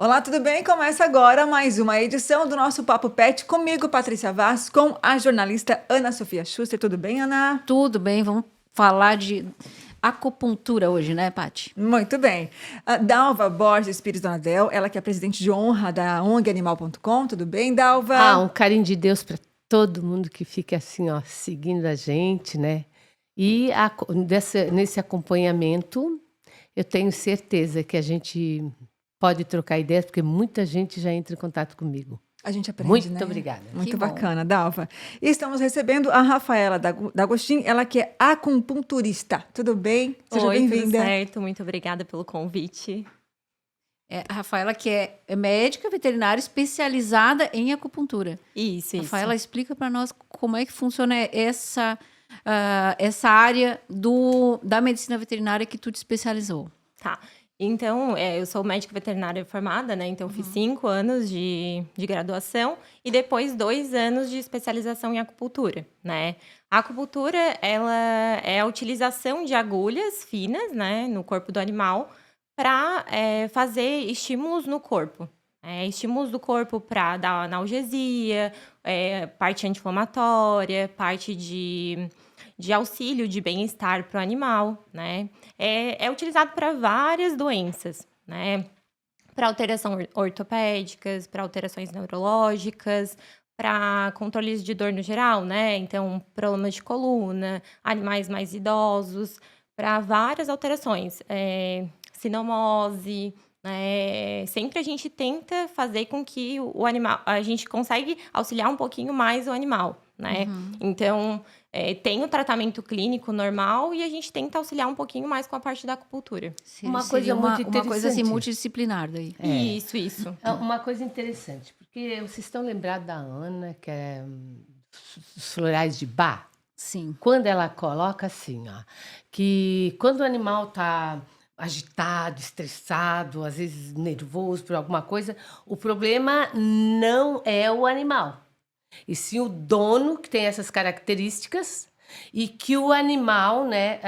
Olá, tudo bem? Começa agora mais uma edição do nosso Papo Pet comigo, Patrícia Vaz, com a jornalista Ana Sofia Schuster. Tudo bem, Ana? Tudo bem, vamos falar de acupuntura hoje, né, Paty? Muito bem. A Dalva Borges Pires Donadel, ela que é presidente de honra da ONG Animal.com. Tudo bem, Dalva? Um carinho de Deus para todo mundo que fica assim, ó, seguindo a gente, né? E nesse acompanhamento, eu tenho certeza que a gente pode trocar ideias, porque muita gente já entra em contato comigo. A gente aprende, Muito né? obrigada. Muito bacana, Dalva. E estamos recebendo a Rafaela D'Agostin, ela que é acupunturista. Tudo bem? Seja bem-vinda. Tudo certo. Muito obrigada pelo convite. A Rafaela que é médica veterinária especializada em acupuntura. Isso. Rafaela, explica para nós como é que funciona essa área da medicina veterinária que tu te especializou. Tá. Então, eu sou médica veterinária formada, né? Então, fiz 5 anos de graduação e depois 2 anos de especialização em acupuntura, né? A acupuntura, ela é a utilização de agulhas finas, né? No corpo do animal para fazer estímulos no corpo. Estímulos do corpo para dar analgesia, parte anti-inflamatória, parte de auxílio de bem-estar para o animal, né? É utilizado para várias doenças, né? Para alterações ortopédicas, para alterações neurológicas, para controles de dor no geral, né? Então, problemas de coluna, animais mais idosos, para várias alterações. Sinomose, sempre a gente tenta fazer com que o animal... A gente consegue auxiliar um pouquinho mais o animal, né? Então... tem o tratamento clínico normal e a gente tenta auxiliar um pouquinho mais com a parte da acupuntura. Uma coisa muito interessante. Uma coisa assim, multidisciplinar daí. Isso. Uma coisa interessante, porque vocês estão lembrados da Ana, que é os florais de Bach? Sim. Quando ela coloca assim, ó, que quando o animal está agitado, estressado, às vezes nervoso por alguma coisa, o problema não é o animal. E sim o dono que tem essas características e que o animal, né,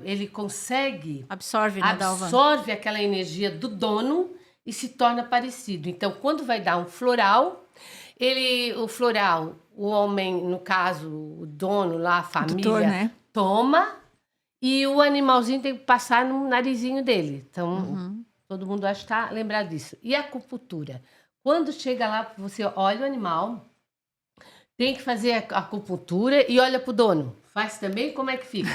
ele consegue... Absorve, né, Dalva? Absorve aquela energia do dono e se torna parecido. Então, quando vai dar um floral, o homem, no caso, o dono lá, a família, Tutor, né? toma e o animalzinho tem que passar no narizinho dele. Então, todo mundo acha que está lembrado disso. E a acupuntura? Quando chega lá, você olha o animal... Tem que fazer a acupuntura e olha pro dono. Faz também? Como é que fica?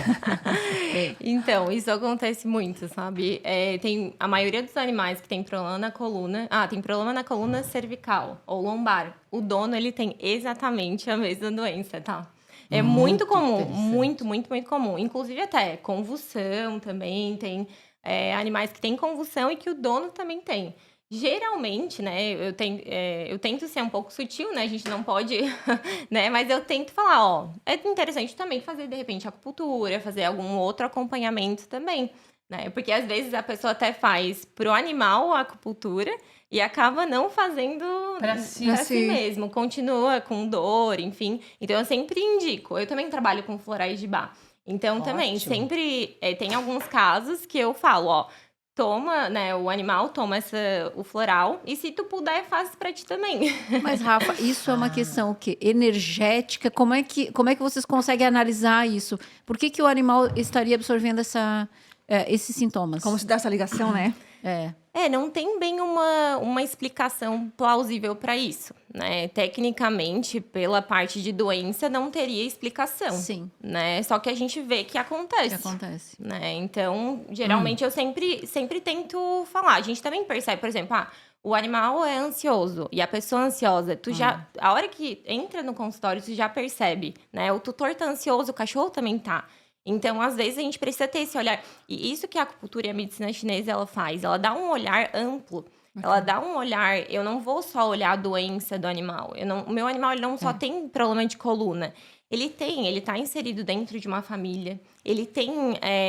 Então, isso acontece muito, sabe? Tem a maioria dos animais que tem problema na coluna... tem problema na coluna cervical ou lombar. O dono, ele tem exatamente a mesma doença, tá? É muito comum, muito comum. Inclusive até convulsão também. Tem animais que têm convulsão e que o dono também tem. Geralmente, né, eu tento ser um pouco sutil, né, a gente não pode, né, mas eu tento falar, ó, é interessante também fazer, de repente, acupuntura, fazer algum outro acompanhamento também, né, porque às vezes a pessoa até faz pro animal a acupuntura e acaba não fazendo para si mesmo, continua com dor, enfim, então eu sempre indico, eu também trabalho com florais de Bach, então também, sempre tem alguns casos que eu falo, ó, toma, né, o animal toma o floral e se tu puder, faz pra ti também. Mas, Rafa, isso é uma questão o quê? Energética? Como é que vocês conseguem analisar isso? Por que o animal estaria absorvendo esses sintomas? Como se dá essa ligação, né? Não tem bem uma explicação plausível para isso, né? Tecnicamente, pela parte de doença, não teria explicação. Sim. Né? Só que a gente vê que acontece. Né? Então, geralmente, eu sempre tento falar. A gente também percebe, por exemplo, o animal é ansioso e a pessoa ansiosa, a hora que entra no consultório, tu já percebe, né? O tutor tá ansioso, o cachorro também tá. Então, às vezes, a gente precisa ter esse olhar. E isso que a acupuntura e a medicina chinesa, ela faz. Ela dá um olhar amplo. Ela dá um olhar... Eu não vou só olhar a doença do animal. O meu animal, ele não só tem problema de coluna. Ele tá inserido dentro de uma família. Ele tem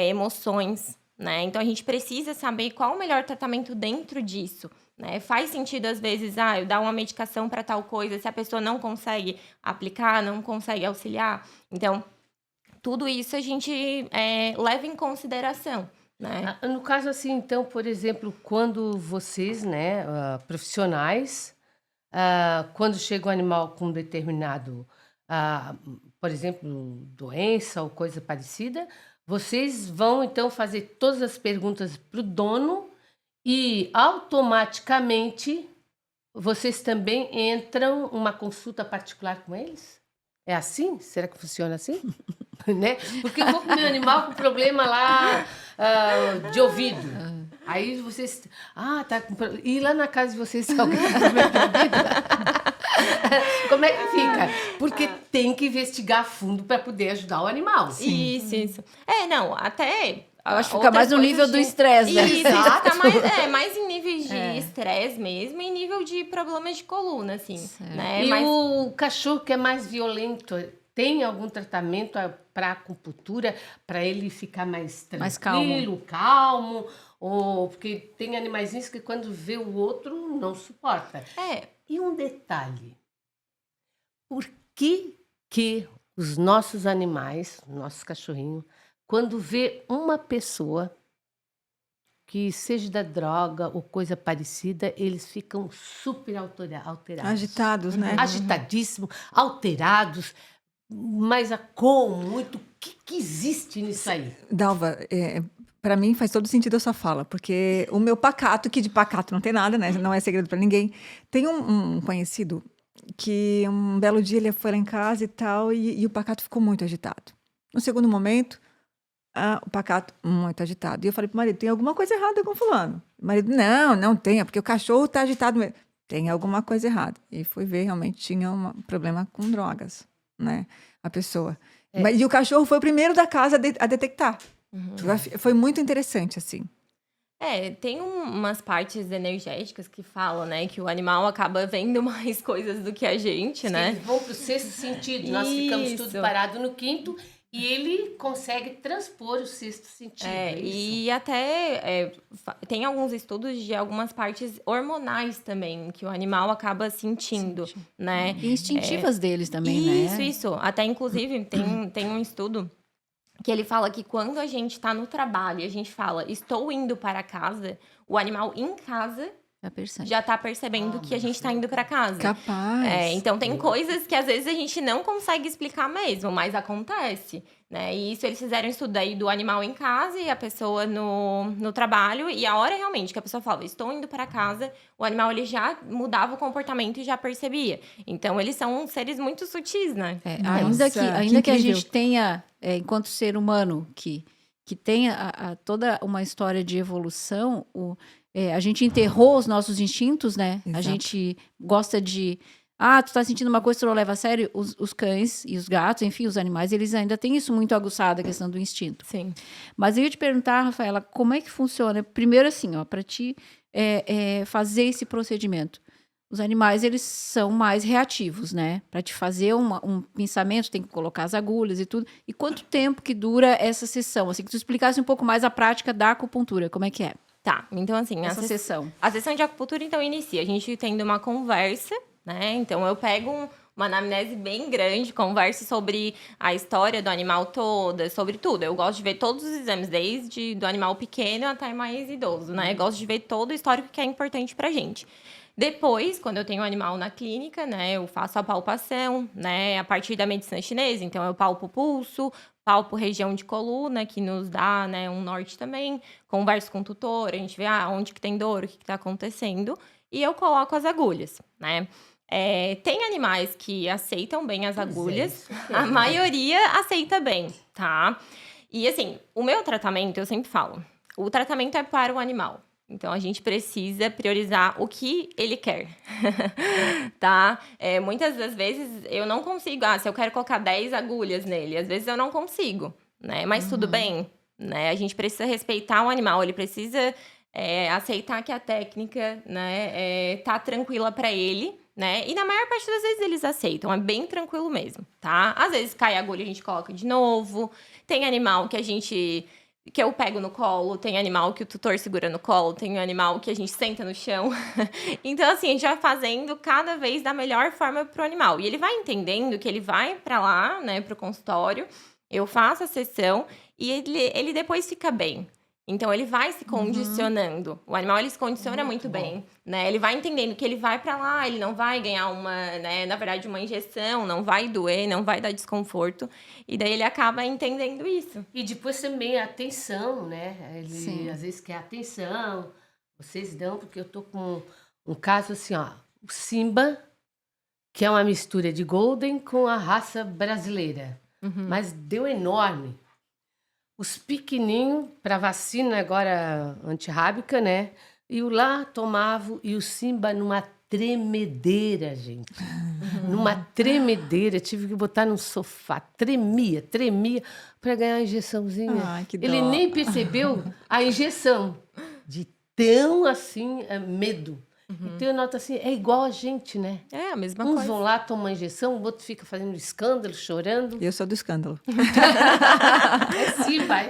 emoções, né? Então, a gente precisa saber qual o melhor tratamento dentro disso. Né? Faz sentido, às vezes, eu dar uma medicação para tal coisa. Se a pessoa não consegue aplicar, não consegue auxiliar. Então... Tudo isso a gente leva em consideração, né? No caso assim, então, por exemplo, quando vocês, né, profissionais, quando chega um animal com determinado, ah, por exemplo, doença ou coisa parecida, vocês vão então fazer todas as perguntas para o dono e automaticamente vocês também entram uma consulta particular com eles? É assim? Será que funciona assim? Né? Porque eu vou com o meu animal com problema lá de ouvido. Aí vocês. Tá com problema. E lá na casa de vocês tem alguém com problema de ouvido? Como é que fica? Porque tem que investigar a fundo para poder ajudar o animal. Isso. Não, até. Eu acho que fica mais no nível do estresse, né? Isso, fica mais em níveis de estresse mesmo, e em nível de problemas de coluna, assim. Né? E o cachorro que é mais violento, tem algum tratamento para acupuntura, para ele ficar mais tranquilo, calmo? Ou porque tem animaizinhos que quando vê o outro não suporta. E um detalhe, por que os nossos animais, nossos cachorrinhos, quando vê uma pessoa que seja da droga ou coisa parecida, eles ficam super alterados. Agitados, né? Agitadíssimos, alterados. Mas como? O que existe nisso aí? Dalva, para mim faz todo sentido a sua fala, porque o meu pacato, que de pacato não tem nada, né? Não é segredo para ninguém. Tem um conhecido que um belo dia ele foi lá em casa e tal, e o pacato ficou muito agitado. No segundo momento, o pacato muito agitado. E eu falei pro marido, tem alguma coisa errada com fulano? O marido, não tem, porque o cachorro tá agitado mesmo. Tem alguma coisa errada. E fui ver, realmente tinha um problema com drogas, né? A pessoa. E o cachorro foi o primeiro da casa a detectar. Foi muito interessante, assim. Tem umas partes energéticas que falam, né, que o animal acaba vendo mais coisas do que a gente, né? Eles vão pro sexto sentido. Nós ficamos tudo parado no quinto e ele consegue transpor o sexto sentido. E até tem alguns estudos de algumas partes hormonais também que o animal acaba sentindo, né? E instintivas deles também, né? Isso. Até, inclusive, tem um estudo que ele fala que quando a gente está no trabalho e a gente fala, estou indo para casa, o animal em casa já está percebendo que a gente está indo para casa. Capaz. Então, tem coisas que às vezes a gente não consegue explicar mesmo, mas acontece, né? E isso eles fizeram um estudo aí do animal em casa e a pessoa no trabalho. E a hora realmente que a pessoa falava, estou indo para casa, o animal ele já mudava o comportamento e já percebia. Então, eles são seres muito sutis, né? Ainda que a gente tenha, enquanto ser humano, que tenha toda uma história de evolução, a gente enterrou os nossos instintos, né? Exato. A gente gosta de... tu tá sentindo uma coisa, tu não leva a sério. Os cães e os gatos, enfim, os animais, eles ainda têm isso muito aguçado, a questão do instinto. Sim. Mas eu ia te perguntar, Rafaela, como é que funciona? Primeiro assim, para ti fazer esse procedimento. Os animais, eles são mais reativos, né? Para te fazer um pinçamento, tem que colocar as agulhas e tudo. E quanto tempo que dura essa sessão? Assim, que tu explicasse um pouco mais a prática da acupuntura, como é que é? Tá, então assim... Essa sessão. A sessão de acupuntura, então, inicia. A gente tendo uma conversa, né? Então, eu pego uma anamnese bem grande, converso sobre a história do animal toda, sobre tudo. Eu gosto de ver todos os exames, desde do animal pequeno até mais idoso, né? Eu gosto de ver todo o histórico que é importante pra gente. Depois, quando eu tenho o animal na clínica, né, eu faço a palpação, né, a partir da medicina chinesa. Então, eu palpo o pulso, palpo região de coluna, que nos dá, né, um norte também. Converso com o tutor, a gente vê onde que tem dor, o que está acontecendo. E eu coloco as agulhas, né? Tem animais que aceitam bem as agulhas. A maioria aceita bem, tá? E, assim, o meu tratamento, eu sempre falo, o tratamento é para o animal. Então, a gente precisa priorizar o que ele quer, tá? Muitas das vezes, eu não consigo... se eu quero colocar 10 agulhas nele, às vezes eu não consigo, né? Mas tudo bem, né? A gente precisa respeitar o animal, ele precisa aceitar que a técnica, né, tá tranquila para ele, né? E na maior parte das vezes eles aceitam, é bem tranquilo mesmo, tá? Às vezes cai a agulha, a gente coloca de novo. Tem animal que eu pego no colo, tem animal que o tutor segura no colo, tem animal que a gente senta no chão. Então, assim, a gente vai fazendo cada vez da melhor forma pro animal. E ele vai entendendo que ele vai para lá, né, pro consultório, eu faço a sessão e ele depois fica bem. Então, ele vai se condicionando. O animal, ele se condiciona muito bem, né? Ele vai entendendo que ele vai pra lá, ele não vai ganhar na verdade, uma injeção, não vai doer, não vai dar desconforto. E daí, ele acaba entendendo isso. E depois também a atenção, né? Ele Sim. às vezes quer atenção. Vocês dão, porque eu tô com um caso assim, ó. O Simba, que é uma mistura de Golden com a raça brasileira. Mas deu enorme. Os pequenininhos, para vacina agora antirrábica, né? E o lá tomava, e o Simba numa tremedeira, gente. Numa tremedeira, tive que botar no sofá. Tremia para ganhar a injeçãozinha. Ai, que dó. Ele nem percebeu a injeção, de tão assim, medo. Então eu noto assim, é igual a gente, né? É a mesma Uns coisa. vão lá, tomam a injeção, o outro fica fazendo escândalo, chorando. Eu sou do escândalo. É Simba.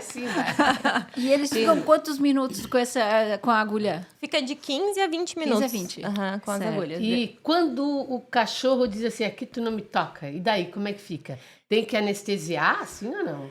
E eles ficam quantos minutos com a agulha? Fica de 15 a 20 minutos. 15 a 20. Aham, com as Certo. agulhas. E quando o cachorro diz assim, aqui tu não me toca, e daí, como é que fica? Tem que anestesiar, assim ou não?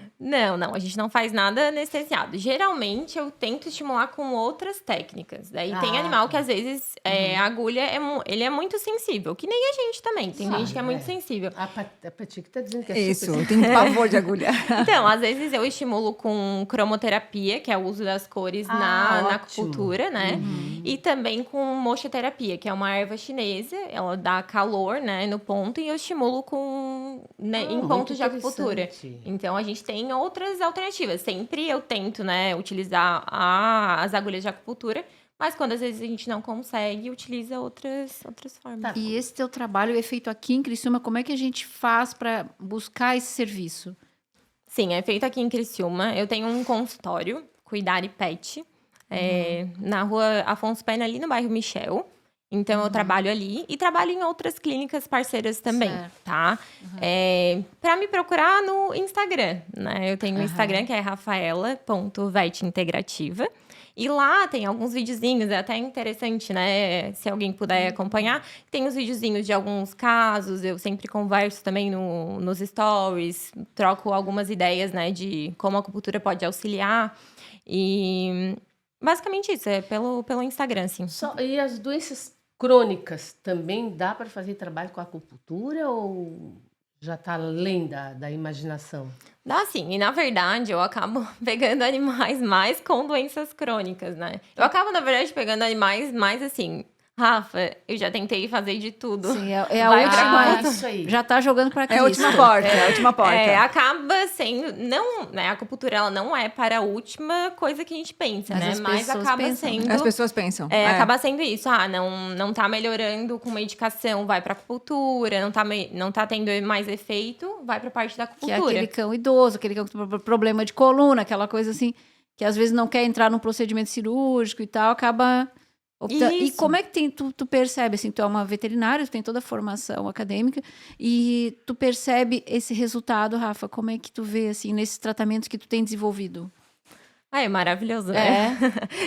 Não, a gente não faz nada anestesiado. Geralmente, eu tento estimular com outras técnicas. Daí tem animal que, às vezes, a agulha, ele é muito sensível. Que nem a gente também. Tem gente que é muito sensível. A Pati que tá dizendo que é Isso, super... eu tenho pavor de agulha. Então, às vezes, eu estimulo com cromoterapia, que é o uso das cores na ótimo. acupuntura, né? E também com mochoterapia, que é uma erva chinesa. Ela dá calor, né, no ponto. E eu estimulo em muito pontos de acupuntura. interessante. Então, a gente tem outras alternativas. Sempre eu tento, né, utilizar as agulhas de acupuntura, mas quando às vezes a gente não consegue, utiliza outras formas. Tá. E esse teu trabalho é feito aqui em Criciúma, como é que a gente faz para buscar esse serviço? Sim, é feito aqui em Criciúma. Eu tenho um consultório, Cuidar e Pet, na rua Afonso Pena, ali no bairro Michel. Então, eu trabalho ali e trabalho em outras clínicas parceiras também, Certo. tá? Para me procurar no Instagram, né? Eu tenho um Instagram que é rafaela.vetintegrativa. E lá tem alguns videozinhos, é até interessante, né? Se alguém puder acompanhar. Tem os videozinhos de alguns casos, eu sempre converso também nos stories, troco algumas ideias, né? De como a acupuntura pode auxiliar. E basicamente isso, é pelo Instagram, assim. E as doenças crônicas também dá para fazer trabalho com acupuntura ou já está além da imaginação? Dá sim, e na verdade eu acabo pegando animais mais com doenças crônicas, né? Eu acabo, na verdade, pegando animais mais assim... Rafa, eu já tentei fazer de tudo. Sim, é a Vai última. pra isso aí. Já tá jogando para É a última porta, é a última porta. Acaba sendo... Não, né? A acupuntura, ela não é para a última coisa que a gente pensa, Mas né? as Mas pessoas acaba pensam, né? sendo... As pessoas pensam. Acaba sendo isso. Não tá melhorando com medicação, vai pra acupuntura. Não tá tendo mais efeito, vai pra parte da Que é acupuntura. aquele cão idoso, aquele cão com problema de coluna, aquela coisa assim, que às vezes não quer entrar num procedimento cirúrgico e tal, acaba optando. E Isso. como é que tu percebe, assim, tu é uma veterinária, tu tem toda a formação acadêmica, e tu percebe esse resultado, Rafa, como é que tu vê, assim, nesses tratamentos que tu tem desenvolvido? É maravilhoso, né?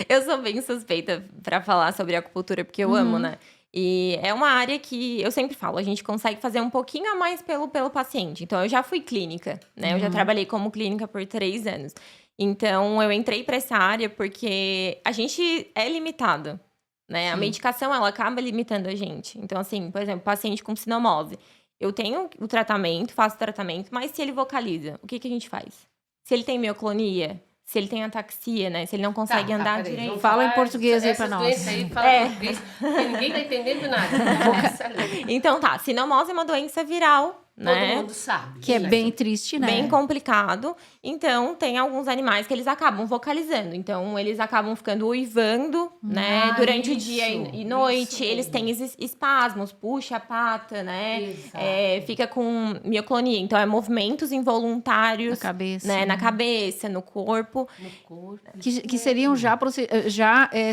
Eu sou bem suspeita pra falar sobre acupuntura, porque eu amo, né? E é uma área que, eu sempre falo, a gente consegue fazer um pouquinho a mais pelo paciente. Então, eu já fui clínica, né? Eu já trabalhei como clínica por 3 anos. Então, eu entrei pra essa área porque a gente é limitado, né? A medicação, ela acaba limitando a gente. Então, assim, por exemplo, paciente com sinomose. Eu tenho o tratamento, faço o tratamento, mas se ele vocaliza, o que a gente faz? Se ele tem mioclonia, se ele tem ataxia, né? Se ele não consegue andar peraí, direito. vamos Fala em falar português aí essas pra nós. doenças aí, fala português, porque ninguém tá entendendo nada. Essa lei. Então tá, sinomose é uma doença viral, Todo né? mundo sabe. Que é bem triste, né? Bem complicado. Então, tem alguns animais que eles acabam vocalizando. Então, eles acabam ficando uivando, né? Durante o dia e noite. isso Eles têm espasmos, puxa a pata, né? Exato. Fica com mioclonia. Então, é movimentos involuntários. Na cabeça. Né? Na cabeça, no corpo. No corpo. Que seriam já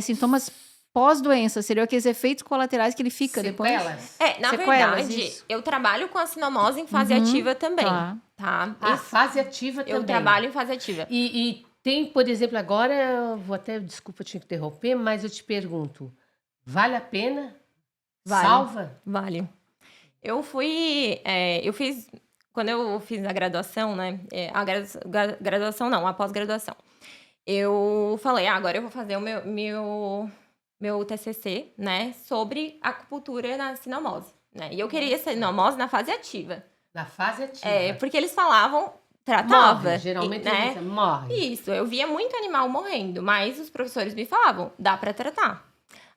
sintomas pós-doença, seriam aqueles efeitos colaterais que ele fica depois. Sequelas. Na Sequelas, verdade, isso. eu trabalho com a sinomose em fase ativa também. Tá? A fase ativa também. Eu trabalho em fase ativa. E tem, por exemplo, agora, eu vou até, desculpa te interromper, mas eu te pergunto, vale a pena? Vale. Salva? Vale. Eu fiz, quando eu fiz a graduação, né? A graduação não, a pós-graduação. eu falei, agora eu vou fazer o meu TCC, né, sobre acupuntura na sinomose, né? E eu queria sinomose na fase ativa. Na fase ativa. Porque eles falavam, tratava. Morre, geralmente né? morre. Isso, eu via muito animal morrendo, mas os professores me falavam, dá pra tratar.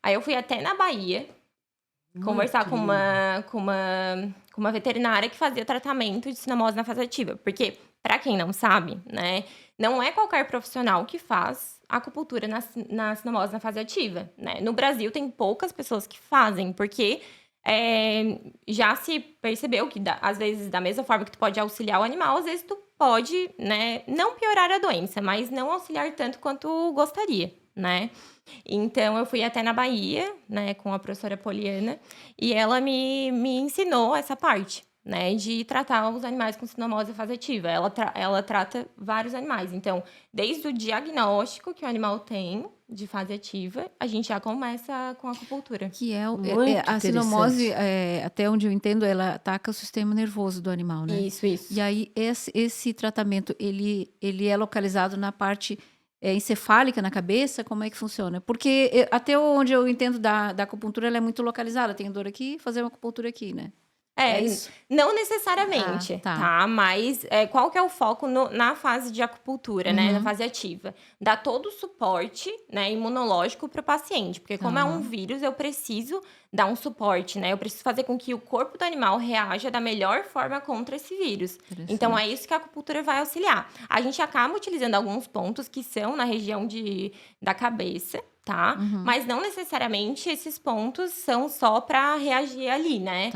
Aí eu fui até na Bahia conversar com uma veterinária que fazia tratamento de sinomose na fase ativa. Porque, pra quem não sabe, né, não é qualquer profissional que faz acupuntura na sinomose na fase ativa, né? No Brasil tem poucas pessoas que fazem, porque já se percebeu que, às vezes, da mesma forma que tu pode auxiliar o animal, às vezes tu pode, né, não piorar a doença, mas não auxiliar tanto quanto gostaria, né? Então, eu fui até na Bahia, né, com a professora Poliana, e ela me ensinou essa parte, né, de tratar os animais com sinomose fase ativa. Ela trata vários animais. Então, desde o diagnóstico que o animal tem de fase ativa, a gente já começa com a acupuntura. Que é Muito a sinomose, interessante. até onde eu entendo, ela ataca o sistema nervoso do animal, né? Isso. E aí, esse tratamento, ele é localizado na parte encefálica, na cabeça? Como é que funciona? Porque até onde eu entendo da acupuntura, ela é muito localizada. Tem dor aqui, fazer uma acupuntura aqui, né? É isso? Não necessariamente, tá? Mas qual que é o foco na fase de acupuntura, né? Na fase ativa? Dá todo o suporte, né, imunológico para o paciente. Porque como é um vírus, eu preciso dar um suporte, né? Eu preciso fazer com que o corpo do animal reaja da melhor forma contra esse vírus. Então, é isso que a acupuntura vai auxiliar. A gente acaba utilizando alguns pontos que são na região da cabeça, tá? Mas não necessariamente esses pontos são só para reagir ali, né?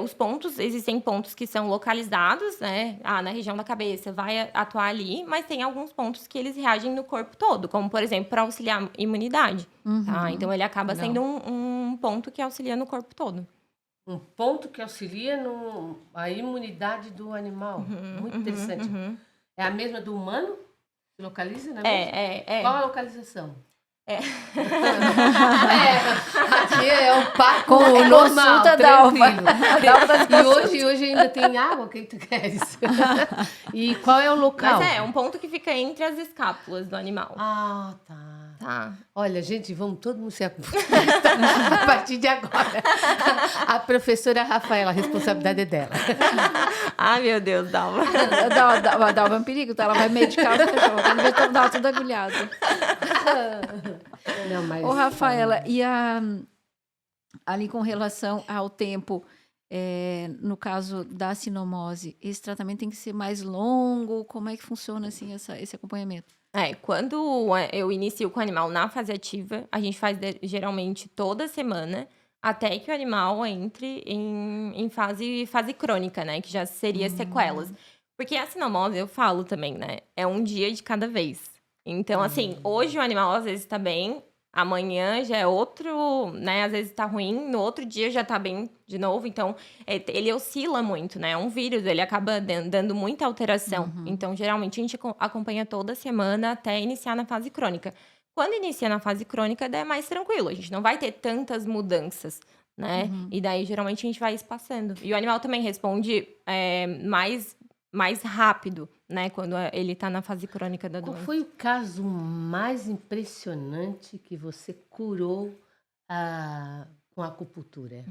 Os pontos, existem pontos que são localizados, né? Na região da cabeça vai atuar ali, mas tem alguns pontos que eles reagem no corpo todo, como, por exemplo, para auxiliar a imunidade, tá? Então, ele acaba sendo um ponto que auxilia no corpo todo. Um ponto que auxilia a imunidade do animal. Muito interessante. É a mesma do humano? Se localiza, não é mesmo? Qual a localização? Aqui é um papo normal, tranquilo. E hoje ainda tem água, o que tu queres? E qual é o local? Mas é um ponto que fica entre as escápulas do animal. Ah, tá. Olha, gente, vamos todo mundo ser acupunturista a partir de agora. A professora Rafaela, a responsabilidade é dela. Ai, meu Deus, Dalva. Dalva é um perigo, tá? Ela vai medicar o cachorro, quando vê que tá tudo agulhado. Não, mas... Ô, Rafaela, e ali com relação ao tempo, no caso da sinomose, esse tratamento tem que ser mais longo? Como é que funciona assim, esse acompanhamento? Quando eu inicio com o animal na fase ativa, a gente faz geralmente toda semana, até que o animal entre em fase crônica, né? Que já seria sequelas. Porque a sinomose, eu falo também, né? É um dia de cada vez. Então, assim, hoje o animal às vezes tá bem, amanhã já é outro, né? Às vezes tá ruim, no outro dia já tá bem de novo. Então, ele oscila muito, né? É um vírus, ele acaba dando muita alteração. Então, geralmente, a gente acompanha toda semana até iniciar na fase crônica. Quando inicia na fase crônica, daí é mais tranquilo. A gente não vai ter tantas mudanças, né? E daí, geralmente, a gente vai espaçando. E o animal também responde mais rápido, né? Quando ele tá na fase crônica da doença. Qual foi o caso mais impressionante que você curou com a acupuntura?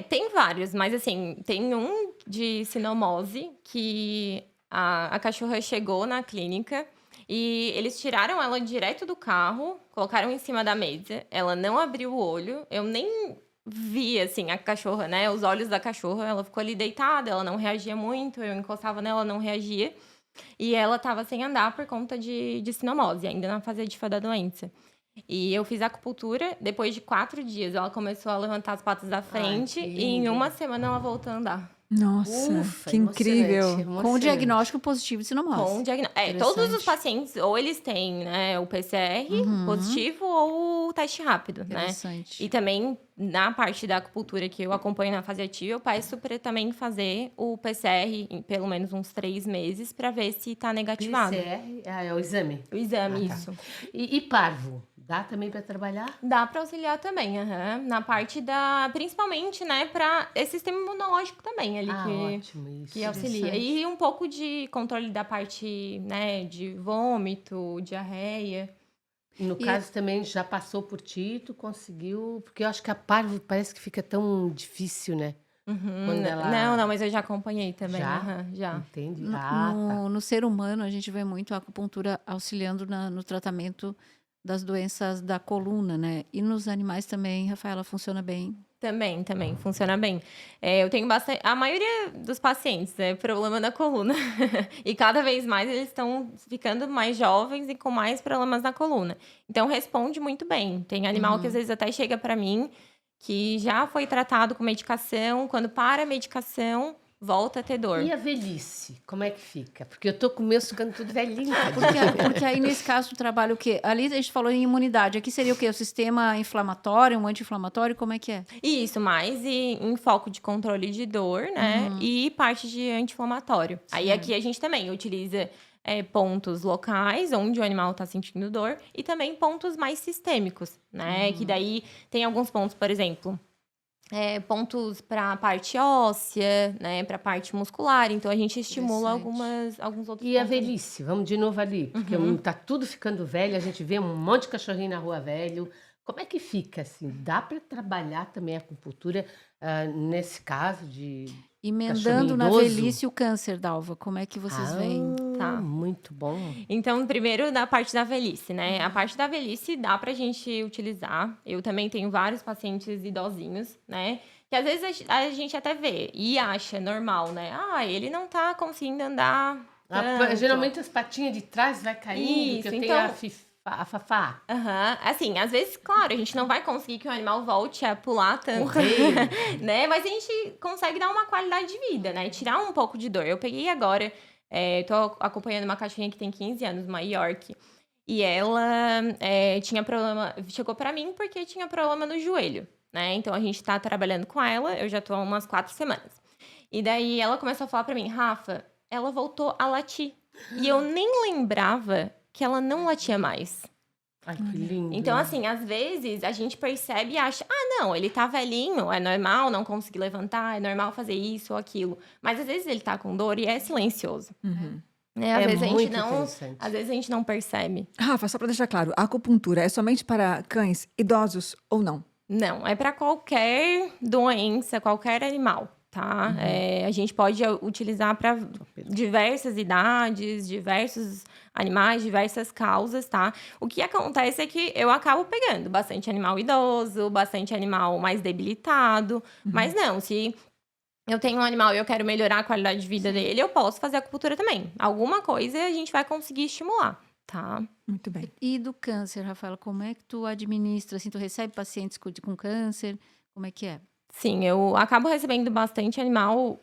Tem vários, mas assim, tem um de sinomose que a cachorra chegou na clínica e eles tiraram ela direto do carro, colocaram em cima da mesa, ela não abriu o olho, eu nem vi, assim, a cachorra, né, os olhos da cachorra, ela ficou ali deitada, ela não reagia muito, eu encostava nela, ela não reagia, e ela tava sem andar por conta de sinomose, ainda na fase ativa da doença. E eu fiz a acupuntura, depois de 4 dias ela começou a levantar as patas da frente e em uma semana ela voltou a andar. Nossa, Ufa, que incrível. emocionante. Com o diagnóstico positivo de sinomose. Com o diagnóstico. Todos os pacientes, ou eles têm, né, o PCR positivo ou o teste rápido, né? Interessante. E também, na parte da acupuntura que eu acompanho na fase ativa, eu peço para também fazer o PCR em pelo menos uns 3 meses para ver se tá negativado. PCR é o exame? O exame, tá. isso. E parvo? Dá também para trabalhar? Dá para auxiliar também, aham. Na parte da... Principalmente, né, para esse sistema imunológico também, ali Ótimo isso. que auxilia. Interessante. E um pouco de controle da parte, né, de vômito, diarreia. No E- caso também já passou por ti, tu conseguiu, porque eu acho que a parvo parece que fica tão difícil, né? Uhum. Quando ela Não, mas eu já acompanhei também, já aham, já. entende? No, Ah, tá. no ser humano, a gente vê muito a acupuntura auxiliando no tratamento das doenças da coluna, né? E nos animais também, Rafaela, funciona bem. Também, funciona bem. Eu tenho bastante. A maioria dos pacientes é problema na coluna. E cada vez mais eles estão ficando mais jovens e com mais problemas na coluna. Então responde muito bem. Tem animal que às vezes até chega para mim que já foi tratado com medicação, quando para a medicação, volta a ter dor. E a velhice, como é que fica? Porque eu tô com o meu ficando tudo velhinho, Porque aí, nesse caso, tu trabalha o quê? Ali a gente falou em imunidade. Aqui seria o quê? O sistema inflamatório, um anti-inflamatório? Como é que é? Isso, mais em foco de controle de dor, né? E parte de anti-inflamatório. Aí Certo. aqui a gente também utiliza pontos locais, onde o animal está sentindo dor, e também pontos mais sistêmicos, né? Que daí tem alguns pontos, por exemplo, pontos para a parte óssea, né? Para a parte muscular. Então a gente estimula Interessante. alguns outros E a pontos ali. velhice, vamos de novo ali, porque tá tudo ficando velho, a gente vê um monte de cachorrinho na rua velho. Como é que fica assim? Dá para trabalhar também a acupuntura nesse caso de Emendando cachorrinho na idoso? velhice o câncer, Dalva. Como é que vocês veem? Tá. Muito bom. Então, primeiro da parte da velhice, né? A parte da velhice dá pra gente utilizar. Eu também tenho vários pacientes idosinhos, né? Que às vezes a gente até vê e acha normal, né? Ah, ele não tá conseguindo andar tanto. Geralmente as patinhas de trás vai caindo, que Isso, eu tenho então- a fafá. Aham. Assim, às vezes, claro, a gente não vai conseguir que o animal volte a pular tanto, Correr. né? Mas a gente consegue dar uma qualidade de vida, né? Tirar um pouco de dor. Eu peguei agora, tô acompanhando uma cachorrinha que tem 15 anos, uma York. E ela tinha problema, chegou pra mim porque tinha problema no joelho, né? Então a gente tá trabalhando com ela, eu já tô há umas 4 semanas. E daí ela começou a falar pra mim, Rafa, ela voltou a latir. E eu nem lembrava que ela não latia mais. Ai, que lindo. Então, assim, às vezes a gente percebe e acha, não, ele tá velhinho, é normal não conseguir levantar, é normal fazer isso ou aquilo. Mas às vezes ele tá com dor e é silencioso. Né? Às vezes muito interessante. às vezes a gente não percebe. Rafa, só para deixar claro, a acupuntura é somente para cães idosos ou não? Não, é para qualquer doença, qualquer animal, tá? A gente pode utilizar para diversas idades, diversos animais, diversas causas, tá? O que acontece é que eu acabo pegando bastante animal idoso, bastante animal mais debilitado, mas não, se eu tenho um animal e eu quero melhorar a qualidade de vida dele, eu posso fazer acupuntura também. Alguma coisa a gente vai conseguir estimular, tá? Muito bem. E do câncer, Rafaela, como é que tu administra? Assim, tu recebe pacientes com câncer? Como é que é? Sim, eu acabo recebendo bastante animal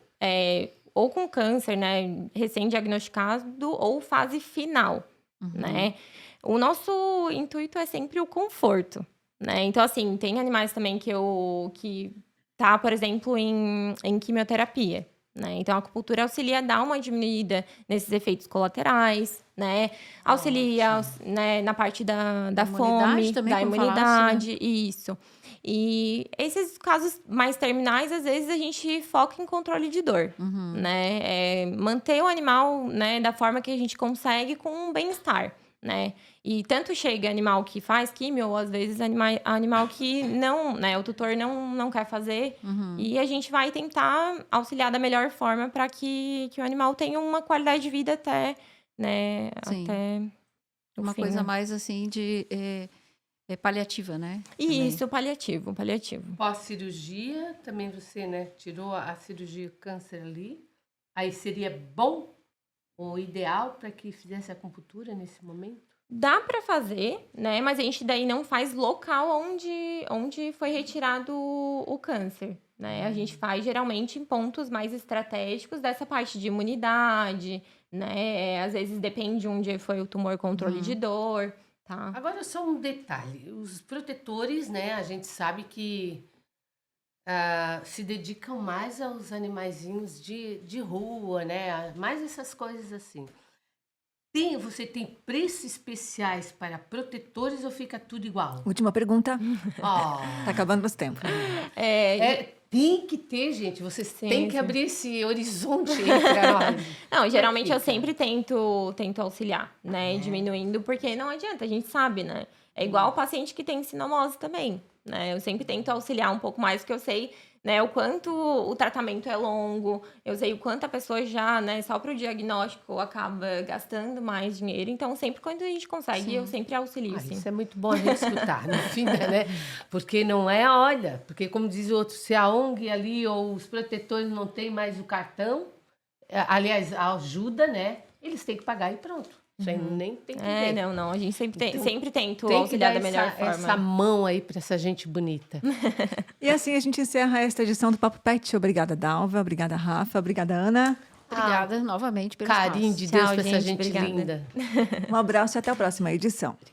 ou com câncer, né, recém-diagnosticado ou fase final, né? O nosso intuito é sempre o conforto, né? Então, assim, tem animais também que tá, por exemplo, em quimioterapia, né? Então, a acupuntura auxilia a dar uma diminuída nesses efeitos colaterais, né? Auxilia, né, na parte da Imunidade fome, também, da como imunidade, isso. E esses casos mais terminais, às vezes, a gente foca em controle de dor, né? Manter o animal, né, da forma que a gente consegue com um bem-estar, né? E tanto chega animal que faz químio, ou às vezes animal que não, né? O tutor não quer fazer. E a gente vai tentar auxiliar da melhor forma para que o animal tenha uma qualidade de vida até, né? Sim. Até o Uma fim, coisa né? mais assim de paliativa, né? Isso, paliativo. Pós-cirurgia, também você, né, tirou a cirurgia o câncer ali. Aí seria bom ou ideal para que fizesse acupuntura nesse momento? Dá para fazer, né? Mas a gente daí não faz local onde foi retirado o câncer, né? A gente faz geralmente em pontos mais estratégicos dessa parte de imunidade, né? Às vezes depende onde foi o tumor, controle de dor, tá? Agora, só um detalhe. Os protetores, né, a gente sabe que se dedicam mais aos animaizinhos de rua, né? Mais essas coisas assim. Você tem preços especiais para protetores ou fica tudo igual? Última pergunta. Ó, Tá acabando nosso tempo. tem que ter, gente. Vocês têm que sim. abrir esse horizonte entre nós. Não, geralmente eu fica? sempre tento auxiliar, né? Diminuindo, porque não adianta, a gente sabe, né? É igual o paciente que tem sinomose também, né? Eu sempre tento auxiliar um pouco mais, porque eu sei, né, o quanto o tratamento é longo, eu sei o quanto a pessoa já, né, só para o diagnóstico acaba gastando mais dinheiro. Então, sempre quando a gente consegue, eu sempre auxilio, sim. Isso é muito bom a gente escutar, no fim, né? Porque não é, olha, porque como diz o outro, se a ONG ali ou os protetores não têm mais o cartão, aliás, a ajuda, né? Eles têm que pagar e pronto. Isso aí nem tem que ver. Não, a gente sempre Então, sempre tento Tem que auxiliar dar da melhor forma. essa mão aí para essa gente bonita. E assim a gente encerra esta edição do Papo Pet. Obrigada, Dalva. Obrigada, Rafa. Obrigada, Ana. Obrigada novamente pelo Carinho espaço. de Deus Tchau, para essa gente, gente obrigada. linda. Um abraço e até a próxima edição.